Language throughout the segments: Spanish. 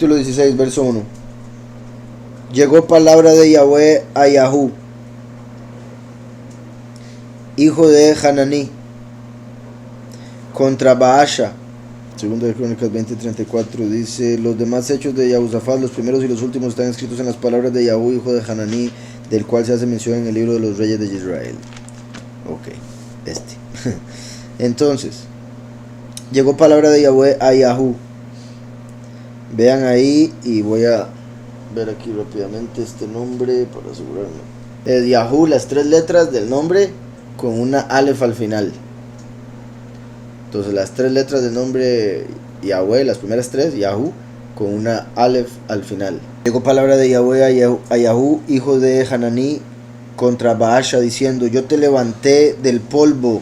Capítulo 16, verso 1. Llegó palabra de Yahweh a Yahú, hijo de Hananí, contra Baasha. Segunda de Crónicas 20:34 dice: los demás hechos de Yehosafat, los primeros y los últimos, están escritos en las palabras de Yahú, hijo de Hananí, del cual se hace mención en el libro de los reyes de Israel. Ok, Entonces, llegó palabra de Yahweh a Yahú. Vean ahí, y voy a ver aquí rápidamente este nombre para asegurarme. Yahú, las tres letras del nombre con una alef al final. Entonces las tres letras del nombre Yahweh, las primeras tres, Yahú, con una alef al final. Llegó palabra de Yahweh a Yahú, hijo de Hananí, contra Baasha, diciendo: yo te levanté del polvo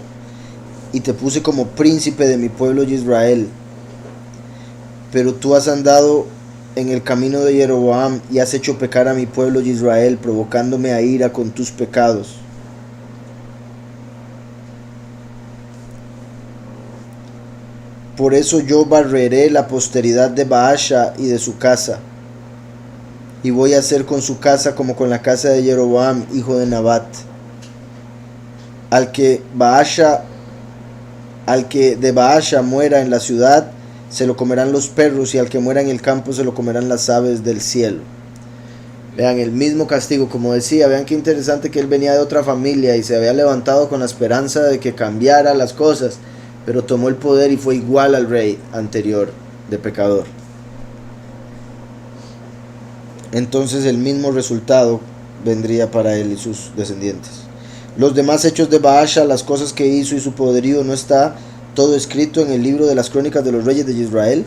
y te puse como príncipe de mi pueblo Israel. Pero tú has andado en el camino de Jeroboam y has hecho pecar a mi pueblo Israel, provocándome a ira con tus pecados. Por eso yo barreré la posteridad de Baasha y de su casa, y voy a hacer con su casa como con la casa de Jeroboam, hijo de Nabat. Al que de Baasha muera en la ciudad, se lo comerán los perros, y al que muera en el campo se lo comerán las aves del cielo. Vean, el mismo castigo, como decía. Vean qué interesante que él venía de otra familia y se había levantado con la esperanza de que cambiara las cosas, pero tomó el poder y fue igual al rey anterior de pecador. Entonces el mismo resultado vendría para él y sus descendientes. Los demás hechos de Baasha, las cosas que hizo y su poderío, ¿no está todo escrito en el libro de las crónicas de los reyes de Israel?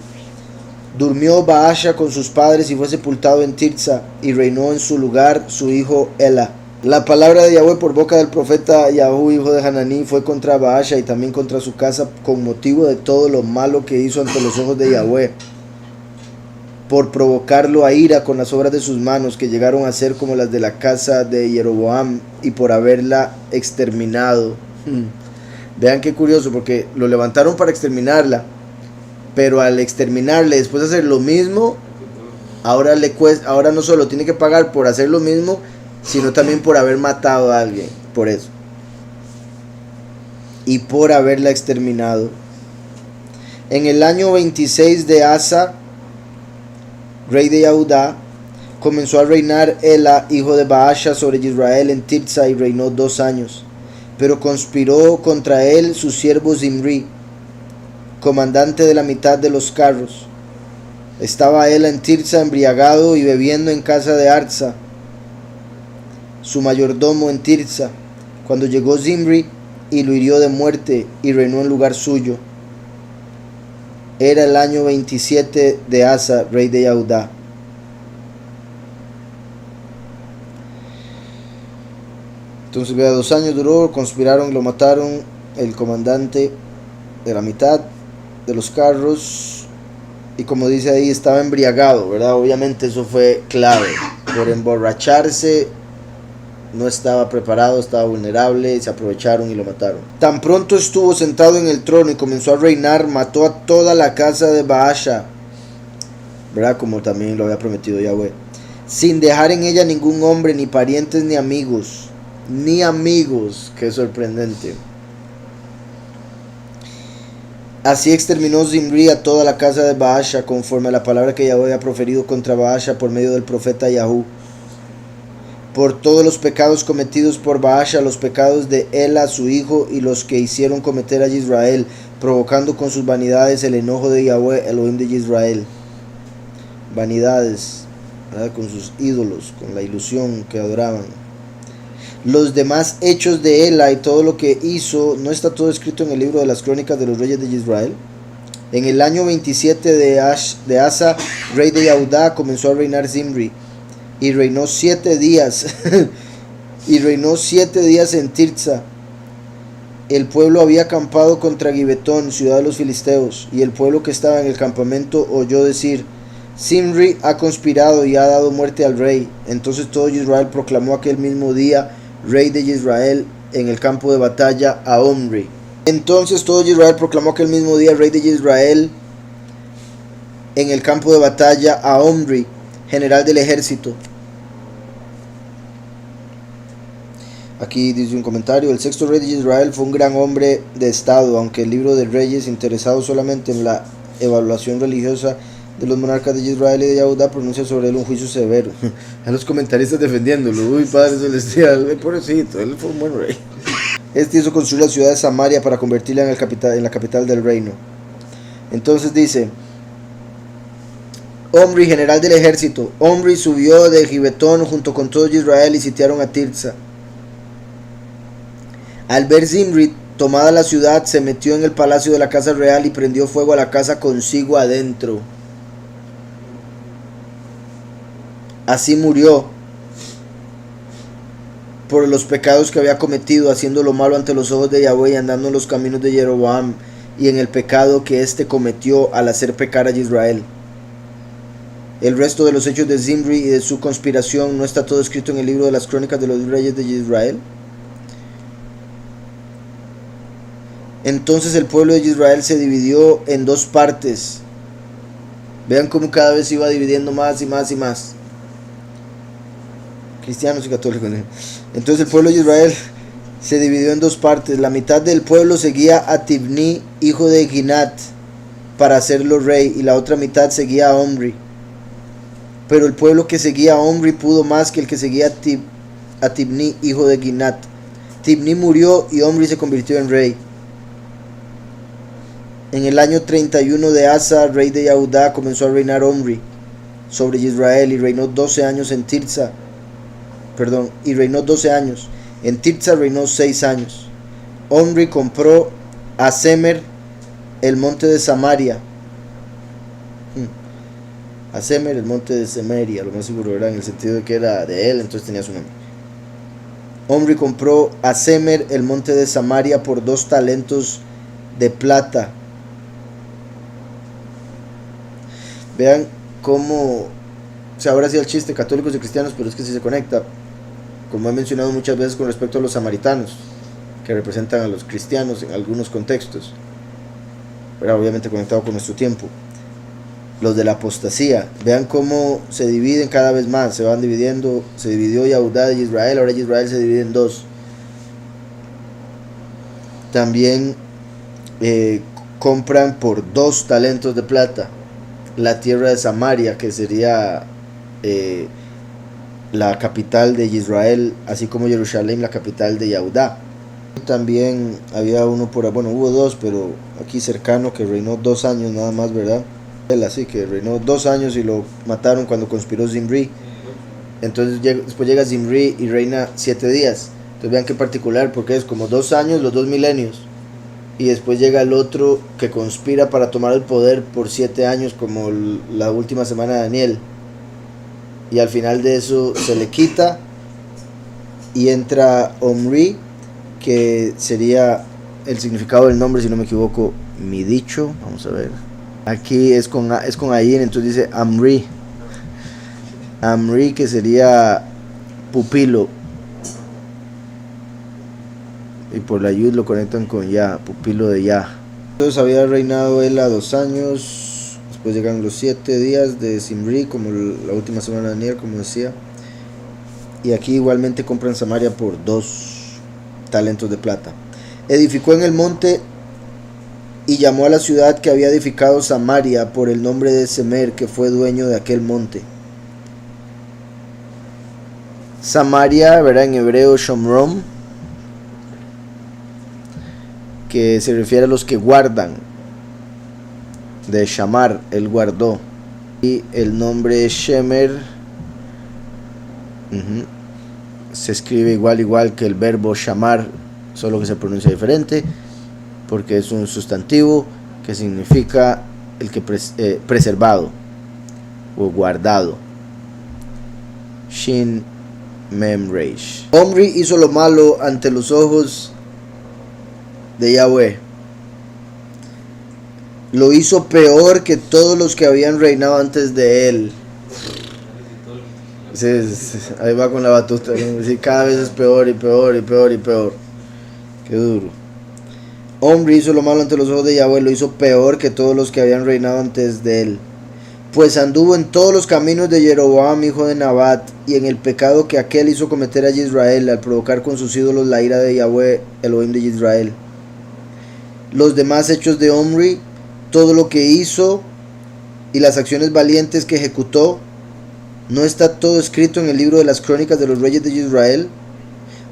Durmió Baasha con sus padres y fue sepultado en Tirsa, y reinó en su lugar su hijo Ela. La palabra de Yahweh por boca del profeta Yahú, hijo de Hananí, fue contra Baasha y también contra su casa, con motivo de todo lo malo que hizo ante los ojos de Yahweh, por provocarlo a ira con las obras de sus manos, que llegaron a ser como las de la casa de Jeroboam, y por haberla exterminado. Vean qué curioso, porque lo levantaron para exterminarla, pero al exterminarle, después de hacer lo mismo, ahora no solo tiene que pagar por hacer lo mismo, sino también por haber matado a alguien, por eso, y por haberla exterminado. En el año 26 de Asa, rey de Yehudá, comenzó a reinar Ela, hijo de Baasha, sobre Israel en Tirsa, y reinó 2 años. Pero conspiró contra él su siervo Zimri, comandante de la mitad de los carros. Estaba Ela en Tirsa embriagado y bebiendo en casa de Arza, su mayordomo en Tirsa, cuando llegó Zimri y lo hirió de muerte, y reinó en lugar suyo. Era el año 27 de Asa, rey de Yehudá. Entonces, vea, 2 años duró, conspiraron, lo mataron, el comandante de la mitad de los carros, y como dice ahí, estaba embriagado, ¿verdad? Obviamente eso fue clave. Por emborracharse, no estaba preparado, estaba vulnerable, y se aprovecharon y lo mataron. Tan pronto estuvo sentado en el trono y comenzó a reinar, mató a toda la casa de Baasha, ¿verdad? Como también lo había prometido Yahweh, sin dejar en ella ningún hombre, ni parientes, ni amigos. Qué sorprendente. Así exterminó Zimri a toda la casa de Baasha, conforme a la palabra que Yahweh había proferido contra Baasha por medio del profeta Yahú. Por todos los pecados cometidos por Baasha, los pecados de Ela su hijo, y los que hicieron cometer a Israel, provocando con sus vanidades el enojo de Yahweh, Elohim de Israel. Vanidades, ¿verdad? Con sus ídolos, con la ilusión que adoraban. Los demás hechos de Ela y todo lo que hizo, ¿no está todo escrito en el libro de las crónicas de los reyes de Israel? En el año 27 de Asa, rey de Yehudá, comenzó a reinar Zimri, y reinó 7 días. Y reinó 7 días en Tirsa. El pueblo había acampado contra Gibetón, ciudad de los filisteos, y el pueblo que estaba en el campamento oyó decir: Zimri ha conspirado y ha dado muerte al rey. Entonces todo Israel proclamó aquel mismo día rey de Israel en el campo de batalla a Omri. Entonces todo Israel proclamó aquel mismo día rey de Israel en el campo de batalla a Omri, general del ejército. Aquí dice un comentario: el sexto rey de Israel fue un gran hombre de estado, aunque el libro de Reyes, interesado solamente en la evaluación religiosa de los monarcas de Israel y de Judá, pronuncia sobre él un juicio severo. A los comentaristas defendiéndolo: uy, Padre Celestial, pobrecito, él fue un buen rey. Este hizo construir la ciudad de Samaria para convertirla en la capital del reino. Entonces dice: Omri, general del ejército. Omri subió de Gibetón junto con todo Israel y sitiaron a Tirsa. Al ver Zimri tomada la ciudad, se metió en el palacio de la casa real y prendió fuego a la casa consigo adentro. Así murió por los pecados que había cometido, haciendo lo malo ante los ojos de Yahweh y andando en los caminos de Jeroboam, y en el pecado que éste cometió al hacer pecar a Israel. El resto de los hechos de Zimri y de su conspiración, ¿no está todo escrito en el libro de las crónicas de los reyes de Israel? Entonces el pueblo de Israel se dividió en dos partes. Vean cómo cada vez se iba dividiendo más y más y más. Cristianos y católicos. Entonces el pueblo de Israel se dividió en dos partes. La mitad del pueblo seguía a Tibni, hijo de Ginat, para hacerlo rey, y la otra mitad seguía a Omri. Pero el pueblo que seguía a Omri pudo más que el que seguía a Tibni, hijo de Ginat. Tibni murió y Omri se convirtió en rey. En el año 31 de Asa, rey de Judá, comenzó a reinar Omri sobre Israel y reinó 12 años en Tirsa. Y reinó 12 años. En Tirsa reinó 6 años. Omri compró a Semer el monte de Samaria. A Semer el monte de Semeria, lo más seguro era en el sentido de que era de él, entonces tenía su nombre. Omri compró a Semer el monte de Samaria por 2 talentos de plata. Vean cómo se ahora hacía el chiste católicos y cristianos, pero es que sí se conecta, como he mencionado muchas veces con respecto a los samaritanos, que representan a los cristianos en algunos contextos, pero obviamente conectado con nuestro tiempo. Los de la apostasía, vean cómo se dividen cada vez más, se van dividiendo. Se dividió Judá de Israel, ahora Israel se divide en dos. También compran por 2 talentos de plata la tierra de Samaria, que sería la capital de Israel, así como Jerusalén, la capital de Judá. También había uno hubo 2, pero aquí cercano, que reinó 2 años nada más, ¿verdad? Así que reinó 2 años y lo mataron cuando conspiró Zimri. Entonces después llega Zimri y reina 7 días. Entonces vean qué particular, porque es como 2 años, los 2 milenios. Y después llega el otro que conspira para tomar el poder por 7 años, como la última semana de Daniel. Y al final de eso se le quita y entra Omri, que sería el significado del nombre, si no me equivoco, mi dicho. Vamos a ver. Aquí es con Ayin, entonces dice Amri. Amri, que sería pupilo. Y por la Yud lo conectan con Ya, pupilo de Ya. Entonces había reinado él a 2 años. Después llegan los 7 días de Zimri, como la última semana de Daniel, como decía. Y aquí igualmente compran Samaria por 2 talentos de plata. Edificó en el monte y llamó a la ciudad que había edificado Samaria por el nombre de Semer, que fue dueño de aquel monte. Samaria, verá en hebreo Shomrom, que se refiere a los que guardan. De Shamar, él guardó. Y el nombre Shemer se escribe igual que el verbo Shamar, solo que se pronuncia diferente, porque es un sustantivo que significa el que preservado o guardado. Shin Mem Reish. Omri hizo lo malo ante los ojos de Yahweh. Lo hizo peor que todos los que habían reinado antes de él. Sí, ahí va con la batuta. Sí, cada vez es peor y peor y peor y peor. Qué duro. Omri hizo lo malo ante los ojos de Yahweh, lo hizo peor que todos los que habían reinado antes de él. Pues anduvo en todos los caminos de Jeroboam, hijo de Nabat, y en el pecado que aquel hizo cometer a Israel, al provocar con sus ídolos la ira de Yahweh, Elohim de Israel. Los demás hechos de Omri, todo lo que hizo y las acciones valientes que ejecutó, ¿no está todo escrito en el libro de las crónicas de los reyes de Israel?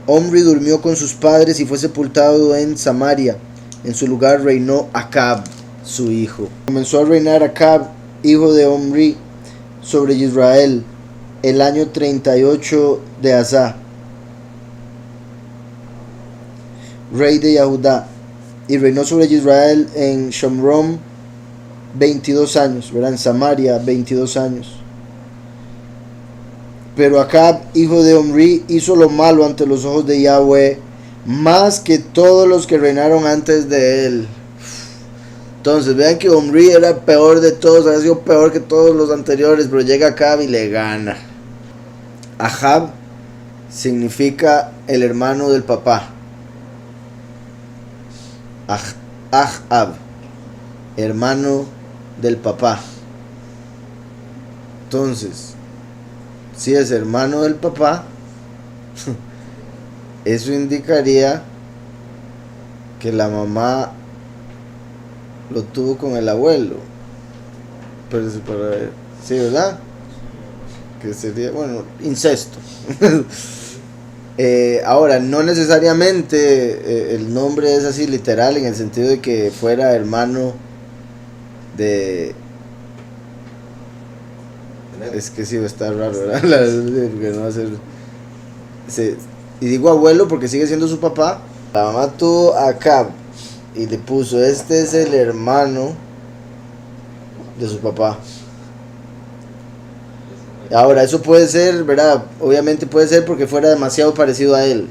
Omri durmió con sus padres y fue sepultado en Samaria. En su lugar reinó Acab, su hijo. Comenzó a reinar Acab, hijo de Omri, sobre Israel, el año 38 de Asa, rey de Yahudá, y reinó sobre Israel en Shomrom 22 años, ¿verdad? En Samaria 22 años. Pero Acab, hijo de Omri, hizo lo malo ante los ojos de Yahweh, más que todos los que reinaron antes de él. Entonces vean que Omri era peor de todos, había sido peor que todos los anteriores, pero llega Acab y le gana. Ahab significa el hermano del papá. Ahab, hermano del papá. Entonces, si es hermano del papá, eso indicaría que la mamá lo tuvo con el abuelo. Pero sí, ¿verdad? Que sería, bueno, incesto. Ahora, no necesariamente el nombre es así literal, en el sentido de que fuera hermano de... Es que sí va a estar raro, ¿verdad? Porque no va a ser... y digo abuelo porque sigue siendo su papá. La mamá tuvo a Acab y le puso, este es el hermano de su papá. Ahora, eso puede ser, ¿verdad? Obviamente puede ser porque fuera demasiado parecido a él.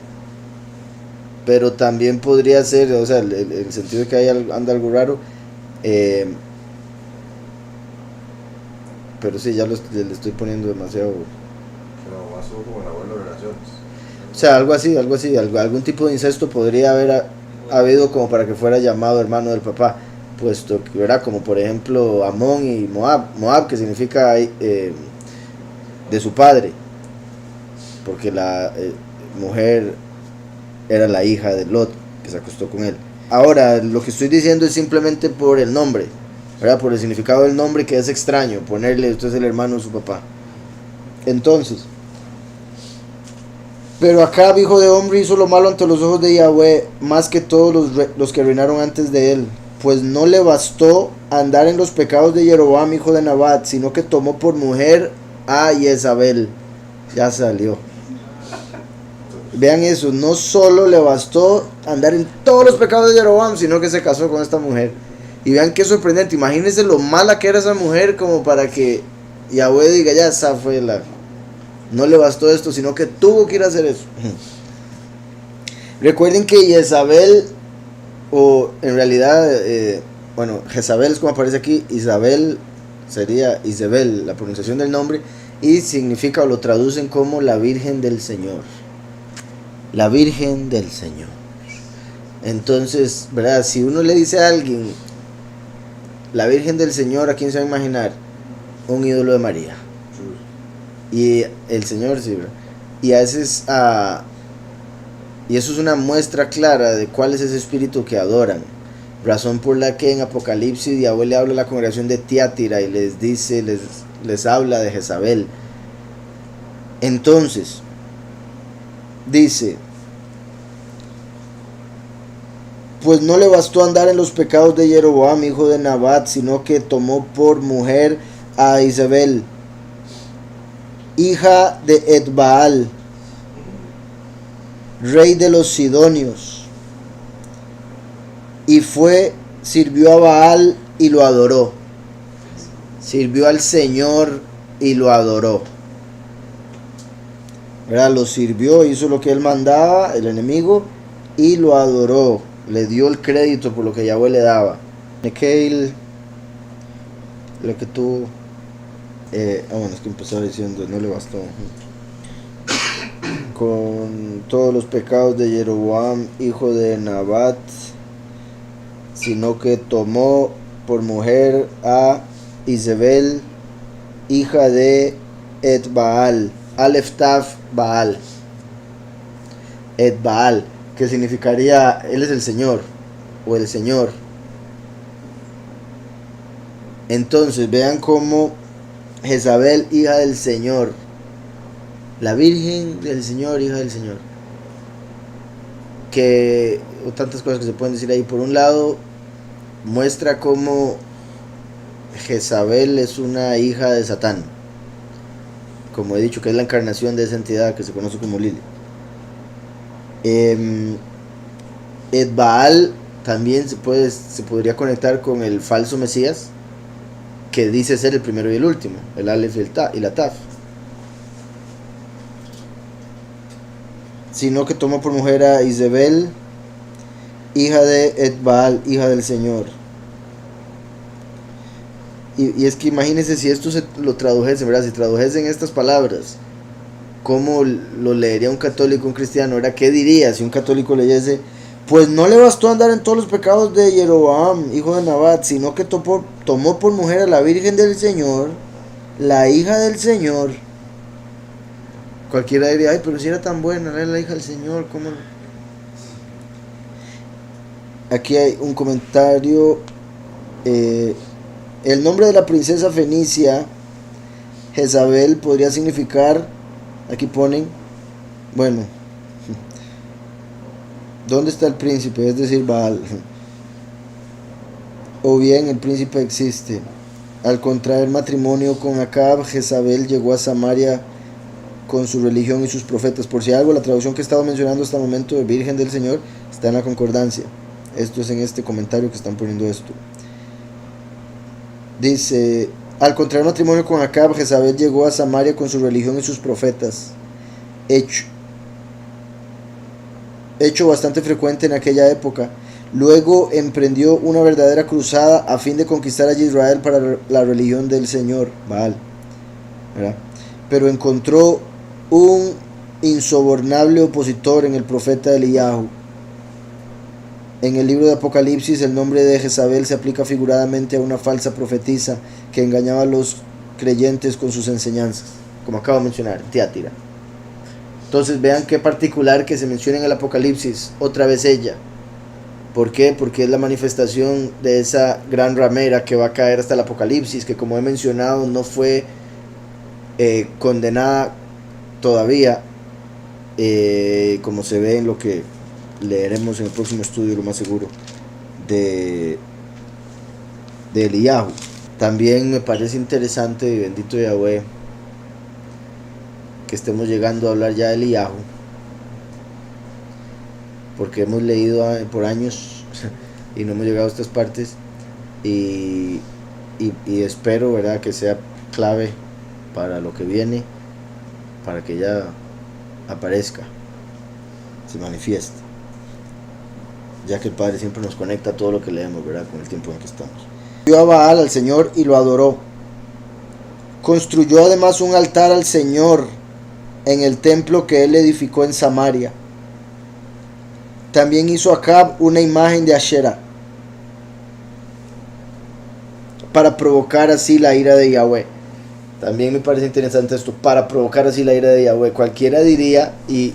Pero también podría ser, o sea, el sentido de que ahí anda algo raro. Pero sí, ya le estoy poniendo demasiado. Pero más como el abuelo de relaciones. O sea, algo así, algún tipo de incesto podría haber habido como para que fuera llamado hermano del papá. Puesto que, ¿verdad? Como por ejemplo Amón y Moab. Moab, que significa de su padre. Porque la mujer era la hija de Lot, que se acostó con él. Ahora, lo que estoy diciendo es simplemente por el nombre, ¿verdad? Por el significado del nombre, que es extraño ponerle, usted es el hermano de su papá. Entonces, pero Acab, hijo de Omri, hizo lo malo ante los ojos de Yahweh, más que todos los que reinaron antes de él, pues no le bastó andar en los pecados de Jeroboam, hijo de Nabat, sino que tomó por mujer a Jezabel. Ya salió. Vean eso, no solo le bastó andar en todos los pecados de Jeroboam, sino que se casó con esta mujer. Y vean qué sorprendente, imagínense lo mala que era esa mujer como para que Yahweh diga, ya esa fue la... No le bastó esto, sino que tuvo que ir a hacer eso. Recuerden que Jezabel, o en realidad, bueno, Jezabel es como aparece aquí, Isabel sería Isabel, la pronunciación del nombre, y significa, o lo traducen como la Virgen del Señor. La Virgen del Señor. Entonces, ¿verdad? Si uno le dice a alguien la Virgen del Señor, ¿a quién se va a imaginar? Un ídolo de María. Y el Señor, sí, ¿verdad? Y a veces, y eso es una muestra clara de cuál es ese espíritu que adoran. Razón por la que en Apocalipsis Yahweh le habla a la congregación de Tiatira y les dice, les habla de Jezabel. Entonces, dice, pues no le bastó andar en los pecados de Jeroboam, hijo de Nabat, sino que tomó por mujer a Isabel, hija de Etbaal, rey de los Sidonios, y sirvió a Baal y lo adoró. Sirvió al Señor y lo adoró. ¿Verdad? Lo sirvió, hizo lo que él mandaba, el enemigo, y lo adoró. Le dio el crédito por lo que Yahweh le daba. Nekeil, lo que tuvo. Bueno, es que empezaba diciendo, no le bastó. Con todos los pecados de Jeroboam, hijo de Nabat, sino que tomó por mujer a Isabel, hija de Et-Baal, Alef-Taf Baal. Et-Baal, que significaría él es el Señor, o el Señor. Entonces vean cómo Jezabel, hija del Señor, la Virgen del Señor, hija del Señor, que o tantas cosas que se pueden decir ahí. Por un lado, muestra cómo Jezabel es una hija de Satán, como he dicho, que es la encarnación de esa entidad que se conoce como Lili. Et-Baal también se podría conectar con el falso Mesías, que dice ser el primero y el último, el Aleph y la Taf, sino que tomó por mujer a Isabel, hija de Et-Baal, hija del Señor. Y es que imagínense si esto se lo tradujese, ¿verdad? Si tradujesen estas palabras, ¿cómo lo leería un católico, un cristiano? ¿Verdad? ¿Qué diría si un católico leyese? Pues no le bastó andar en todos los pecados de Jeroboam, hijo de Nabat, sino que tomó por mujer a la Virgen del Señor, la hija del Señor. Cualquiera diría, ay, pero si era tan buena, era la hija del Señor, ¿cómo? Aquí hay un comentario. El nombre de la princesa fenicia, Jezabel, podría significar, aquí ponen, bueno, ¿dónde está el príncipe? Es decir, Baal. O bien el príncipe existe. Al contraer matrimonio con Acab, Jezabel llegó a Samaria con su religión y sus profetas. Por si algo, la traducción que he estado mencionando hasta el momento de Virgen del Señor está en la concordancia. Esto es en este comentario que están poniendo esto. Dice, al contraer matrimonio con Acab, Jezabel llegó a Samaria con su religión y sus profetas. Hecho bastante frecuente en aquella época. Luego emprendió una verdadera cruzada a fin de conquistar a Israel para la religión del Señor, Baal, ¿verdad? Pero encontró un insobornable opositor en el profeta Eliyahu. En el libro de Apocalipsis, el nombre de Jezabel se aplica figuradamente a una falsa profetisa que engañaba a los creyentes con sus enseñanzas, como acabo de mencionar, Tiátira. Entonces vean qué particular que se menciona en el Apocalipsis, otra vez ella. ¿Por qué? Porque es la manifestación de esa gran ramera que va a caer hasta el Apocalipsis, que como he mencionado no fue condenada todavía, como se ve en lo que leeremos en el próximo estudio, lo más seguro, de Eliyahu. También me parece interesante, y bendito Yahweh, que estemos llegando a hablar ya de Eliyahu, porque hemos leído por años y no hemos llegado a estas partes, y espero, ¿verdad?, que sea clave para lo que viene, para que ya aparezca, se manifieste, ya que el Padre siempre nos conecta a todo lo que leemos, ¿verdad?, con el tiempo en que estamos. Vio a Baal, al Señor, y lo adoró. Construyó además un altar al Señor en el templo que él edificó en Samaria. También hizo Acab una imagen de Asherah, para provocar así la ira de Yahweh. También me parece interesante esto, para provocar así la ira de Yahweh. Cualquiera diría, y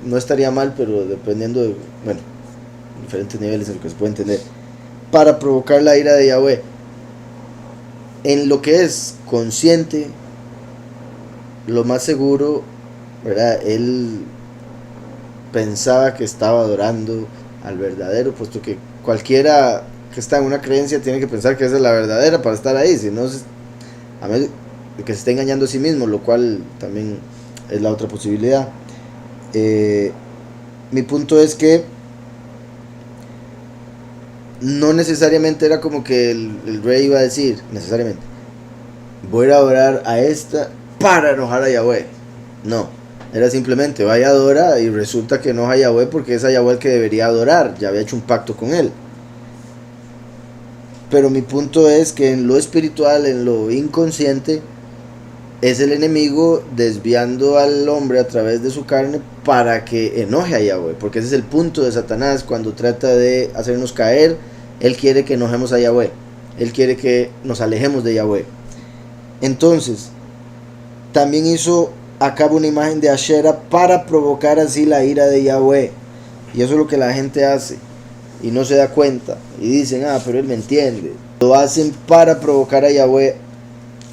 no estaría mal, pero dependiendo de, bueno, diferentes niveles en lo que se puede entender, para provocar la ira de Yahweh. En lo que es consciente, lo más seguro, ¿verdad?, él pensaba que estaba adorando al verdadero, puesto que cualquiera que está en una creencia tiene que pensar que esa es la verdadera para estar ahí, si no, a menos de que se esté engañando a sí mismo, lo cual también es la otra posibilidad. Mi punto es que no necesariamente era como que el rey iba a decir, necesariamente, voy a ir a adorar a esta para enojar a Yahweh. No, era simplemente vaya a adorar, y resulta que enoja a Yahweh porque es a Yahweh el que debería adorar, ya había hecho un pacto con él. Pero mi punto es que en lo espiritual, en lo inconsciente, es el enemigo desviando al hombre a través de su carne para que enoje a Yahweh, porque ese es el punto de Satanás cuando trata de hacernos caer. Él quiere que enojemos a Yahweh, él quiere que nos alejemos de Yahweh. Entonces, también hizo Acab una imagen de Ashera para provocar así la ira de Yahweh. Y eso es lo que la gente hace y no se da cuenta. Y dicen, pero él me entiende. Lo hacen para provocar a Yahweh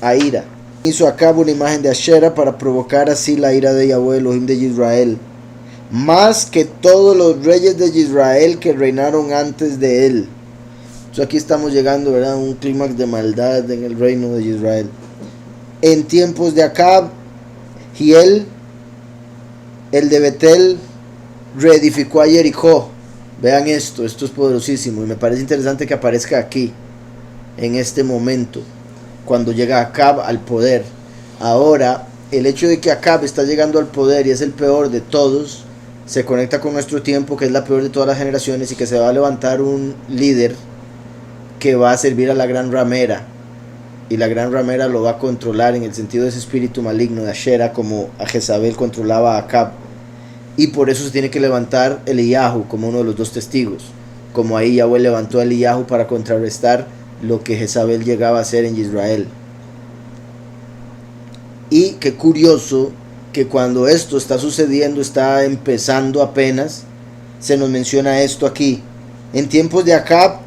a ira. Hizo Acab una imagen de Ashera para provocar así la ira de Yahweh, Elohim de Israel, más que todos los reyes de Israel que reinaron antes de él. Entonces aquí estamos llegando, ¿verdad?, a un clímax de maldad en el reino de Israel. En tiempos de Acab, Hiel, el de Betel, reedificó a Jericó. Vean esto es poderosísimo y me parece interesante que aparezca aquí, en este momento, cuando llega Acab al poder. Ahora, el hecho de que Acab está llegando al poder y es el peor de todos, se conecta con nuestro tiempo, que es la peor de todas las generaciones, y que se va a levantar un líder que va a servir a la gran ramera, y la gran ramera lo va a controlar en el sentido de ese espíritu maligno de Ashera, como a Jezabel controlaba a Acab. Y por eso se tiene que levantar Eliyahu como uno de los dos testigos, como ahí Yahweh levantó a Eliyahu para contrarrestar lo que Jezabel llegaba a hacer en Israel. Y qué curioso que cuando esto está sucediendo, está empezando apenas, se nos menciona esto aquí. En tiempos de Acab,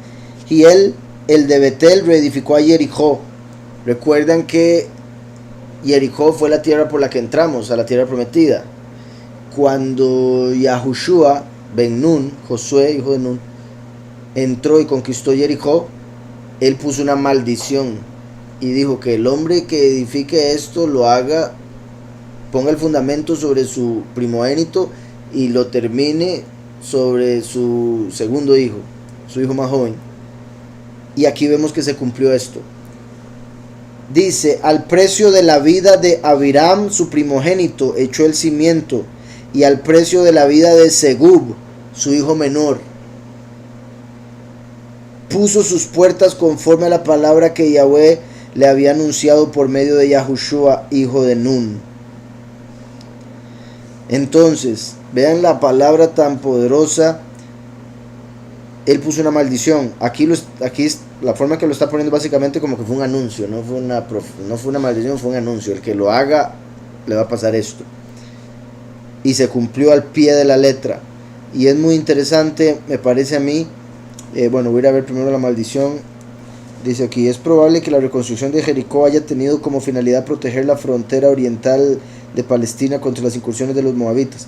Hiel, el de Betel, reedificó a Jericó. Recuerdan que Jericó fue la tierra por la que entramos, a la tierra prometida. Cuando Yahushua ben Nun, Josué, hijo de Nun, entró y conquistó Jericó, él puso una maldición y dijo que el hombre que edifique esto lo haga, ponga el fundamento sobre su primogénito y lo termine sobre su segundo hijo, su hijo más joven. Y aquí vemos que se cumplió esto. Dice, al precio de la vida de Abiram, su primogénito, echó el cimiento, y al precio de la vida de Segub, su hijo menor, puso sus puertas conforme a la palabra que Yahweh le había anunciado por medio de Yahushua, hijo de Nun. Entonces, vean la palabra tan poderosa. Él puso una maldición. Aquí la forma que lo está poniendo básicamente como que fue un anuncio, no fue una maldición, fue un anuncio. El que lo haga le va a pasar esto. Y se cumplió al pie de la letra. Y es muy interesante, me parece a mí. Voy a ir a ver primero la maldición. Dice aquí, es probable que la reconstrucción de Jericó haya tenido como finalidad proteger la frontera oriental de Palestina contra las incursiones de los moabitas.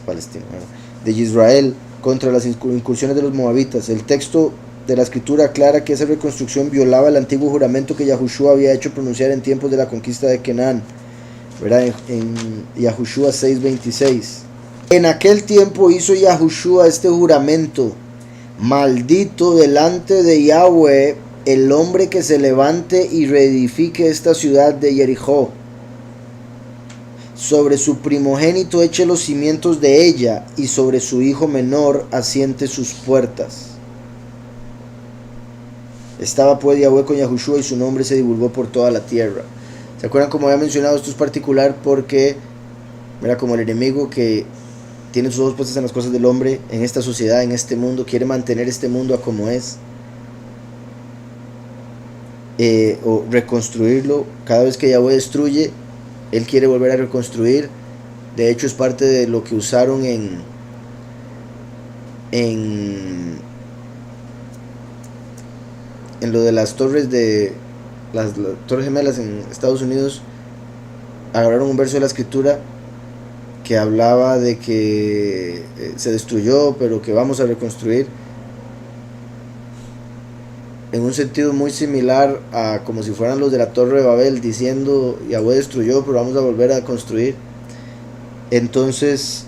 De Israel contra las incursiones de los moabitas. El texto de la escritura aclara que esa reconstrucción violaba el antiguo juramento que Yahushua había hecho pronunciar en tiempos de la conquista de Canaán, ¿verdad? En Yahushua 6:26. En aquel tiempo hizo Yahushua este juramento: maldito delante de Yahweh el hombre que se levante y reedifique esta ciudad de Jericó. Sobre su primogénito eche los cimientos de ella, y sobre su hijo menor asiente sus puertas. Estaba pues Yahweh con Yahushua, y su nombre se divulgó por toda la tierra. ¿Se acuerdan? Como había mencionado, esto es particular porque era como el enemigo que tiene sus ojos puestos en las cosas del hombre, en esta sociedad, en este mundo, quiere mantener este mundo a como es, o reconstruirlo. Cada vez que Yahweh destruye, él quiere volver a reconstruir. De hecho, es parte de lo que usaron en lo de las torres las torres gemelas en Estados Unidos. Agarraron un verso de la escritura que hablaba de que se destruyó, pero que vamos a reconstruir, en un sentido muy similar a como si fueran los de la Torre de Babel, diciendo Yahweh destruyó, pero vamos a volver a construir. Entonces,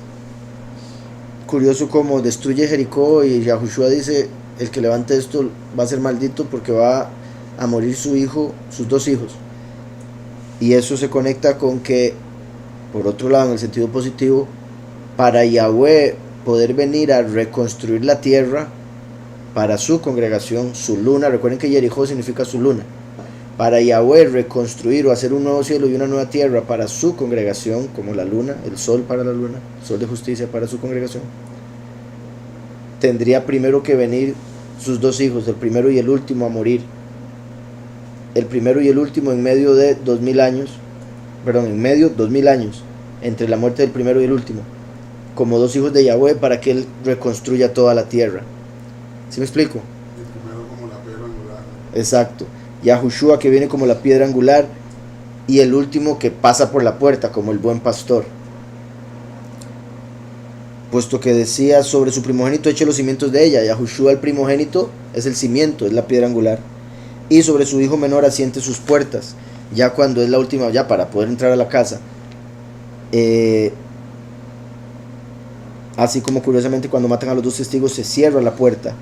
curioso como destruye Jericó, y Yahushua dice, el que levante esto va a ser maldito porque va a morir su hijo, sus dos hijos. Y eso se conecta con que, por otro lado, en el sentido positivo, para Yahweh poder venir a reconstruir la tierra para su congregación, su luna. Recuerden que Jericó significa su luna. Para Yahweh reconstruir o hacer un nuevo cielo y una nueva tierra para su congregación, como la luna, el sol para la luna, el sol de justicia para su congregación, tendría primero que venir sus dos hijos, el primero y el último, a morir. el primero y el último en medio de 2000 años, en medio 2000 años, entre la muerte del primero y el último, como dos hijos de Yahweh para que Él reconstruya toda la tierra. ¿Sí me explico? El primero como la piedra angular. Exacto. Yahushua que viene como la piedra angular y el último que pasa por la puerta como el buen pastor. Puesto que decía sobre su primogénito eche los cimientos de ella. Yahushua el primogénito es el cimiento, es la piedra angular. Y sobre su hijo menor asiente sus puertas. Ya cuando es la última, ya para poder entrar a la casa. Así como curiosamente cuando matan a los dos testigos se cierra la puerta.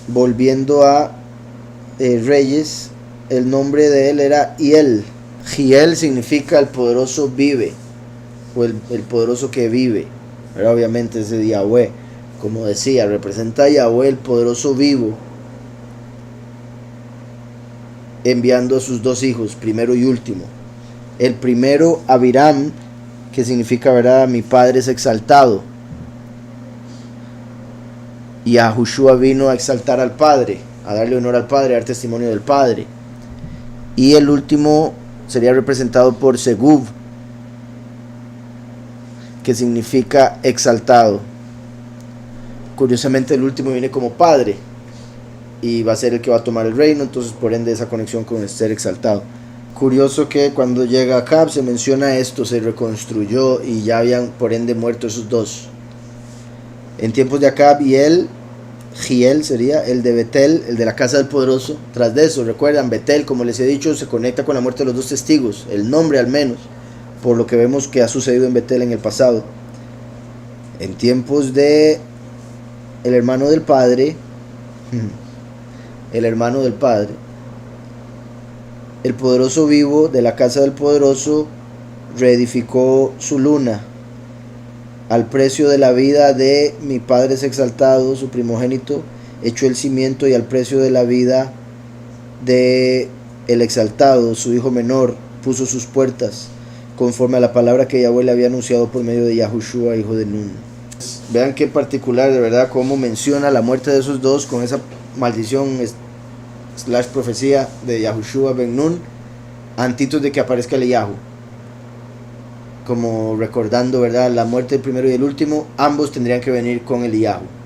Volviendo a Reyes, el nombre de él era Hiel. Hiel significa el poderoso vive, o el poderoso que vive. Pero obviamente es de Yahweh, como decía, representa a Yahweh el poderoso vivo, enviando a sus dos hijos, primero y último. El primero, Abiram, que significa, ¿verdad?, mi padre es exaltado. Y Yahushua vino a exaltar al Padre, a darle honor al Padre, a dar testimonio del Padre. Y el último sería representado por Segub, que significa exaltado. Curiosamente el último viene como Padre y va a ser el que va a tomar el reino, entonces por ende esa conexión con el ser exaltado. Curioso que cuando llega Acab se menciona esto, se reconstruyó y ya habían por ende muerto esos dos. En tiempos de Acab y él, Giel sería el de Betel, el de la casa del poderoso. Tras de eso, recuerdan, Betel, como les he dicho, se conecta con la muerte de los dos testigos, el nombre al menos, por lo que vemos que ha sucedido en Betel en el pasado. En tiempos de el hermano del padre, el poderoso vivo de la casa del poderoso reedificó su luna al precio de la vida de mi padre es exaltado, su primogénito, echó el cimiento, y al precio de la vida de el exaltado, su hijo menor, puso sus puertas, conforme a la palabra que Yahweh le había anunciado por medio de Yahushua, hijo de Nun. Vean qué particular, de verdad, cómo menciona la muerte de esos dos con esa maldición / profecía de Yahushua ben Nun, antes de que aparezca el Yahu. Como recordando, ¿verdad?, la muerte del primero y el último, ambos tendrían que venir con Eliyahu.